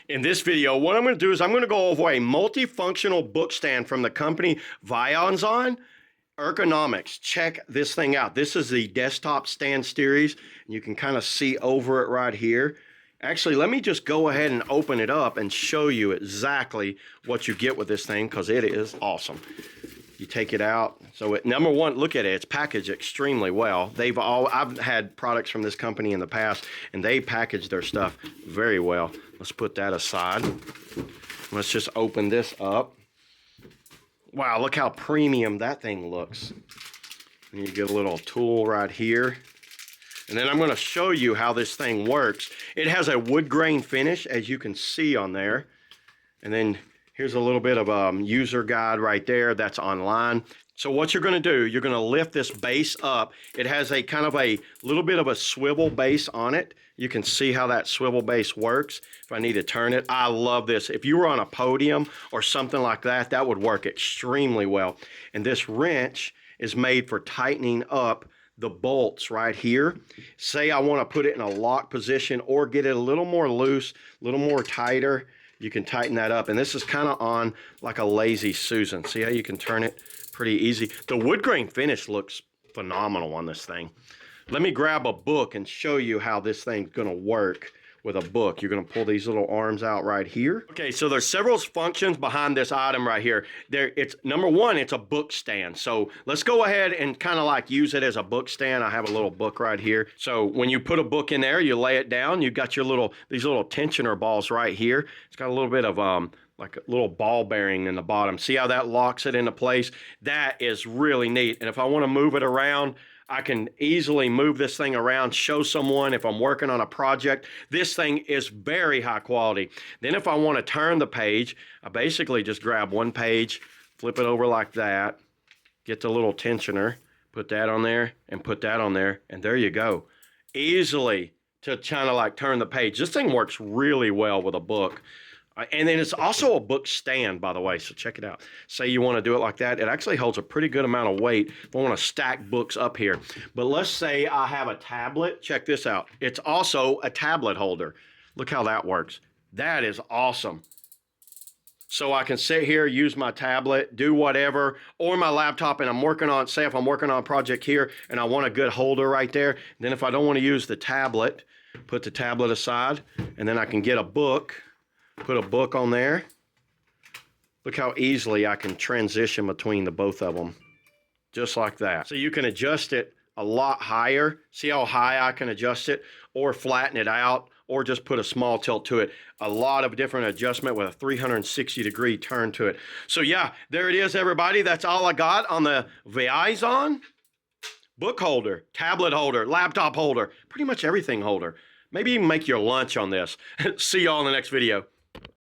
In this video, what I'm going to do is I'm going to go over a multifunctional book stand from the company Viozon Ergonomics. Check this thing out. This is the desktop stand series, and you can kind of see over it right here. Actually, let me just go ahead and open it up and show you exactly what you get with this thing, because it is awesome. You take it out. So number one, look at it. It's packaged extremely well. I've had products from this company in the past, and they package their stuff very well. Let's put that aside. Let's just open this up. Wow, look how premium that thing looks. And you get a little tool right here. And then I'm going to show you how this thing works. It has a wood grain finish, as you can see on there. And then here's a little bit of a user guide right there. That's online. So what you're going to do, you're going to lift this base up. It has a kind of a little bit of a swivel base on it. You can see how that swivel base works. If I need to turn it, I love this. If you were on a podium or something like that, that would work extremely well. And this wrench is made for tightening up the bolts right here. Say I want to put it in a lock position or get it a little more loose, a little more tighter. You can tighten that up. And this is kind of on like a Lazy Susan. See how you can turn it pretty easy? The wood grain finish looks phenomenal on this thing. Let me grab a book and show you how this thing's gonna work with a book. You're gonna pull these little arms out right here. Okay, so there's several functions behind this item right here. It's number one, it's a book stand. So let's go ahead and kind of like use it as a book stand. I have a little book right here. So when you put a book in there, you lay it down, you've got these little tensioner balls right here. It's got a little bit of like a little ball bearing in the bottom. See how that locks it into place? That is really neat. And if I want to move it around, I can easily move this thing around, show someone if I'm working on a project. This thing is very high quality. Then if I want to turn the page, I basically just grab one page, flip it over like that, get the little tensioner, put that on there, and put that on there, and there you go. Easily to kind of like turn the page. This thing works really well with a book. And then it's also a book stand, by the way, so check it out. Say you want to do it like that. It actually holds a pretty good amount of weight if I want to stack books up here. But let's say I have a tablet. Check this out. It's also a tablet holder. Look how that works. That is awesome. So I can sit here, use my tablet, do whatever, or my laptop, and I'm working on, say if I'm working on a project here and I want a good holder right there, then if I don't want to use the tablet, put the tablet aside, and then I can get a book. Put a book on there. Look how easily I can transition between the both of them. Just like that. So you can adjust it a lot higher. See how high I can adjust it? Or flatten it out. Or just put a small tilt to it. A lot of different adjustment with a 360-degree turn to it. So yeah, there it is, everybody. That's all I got on the Viozon book holder, tablet holder, laptop holder, pretty much everything holder. Maybe even make your lunch on this. See y'all in the next video.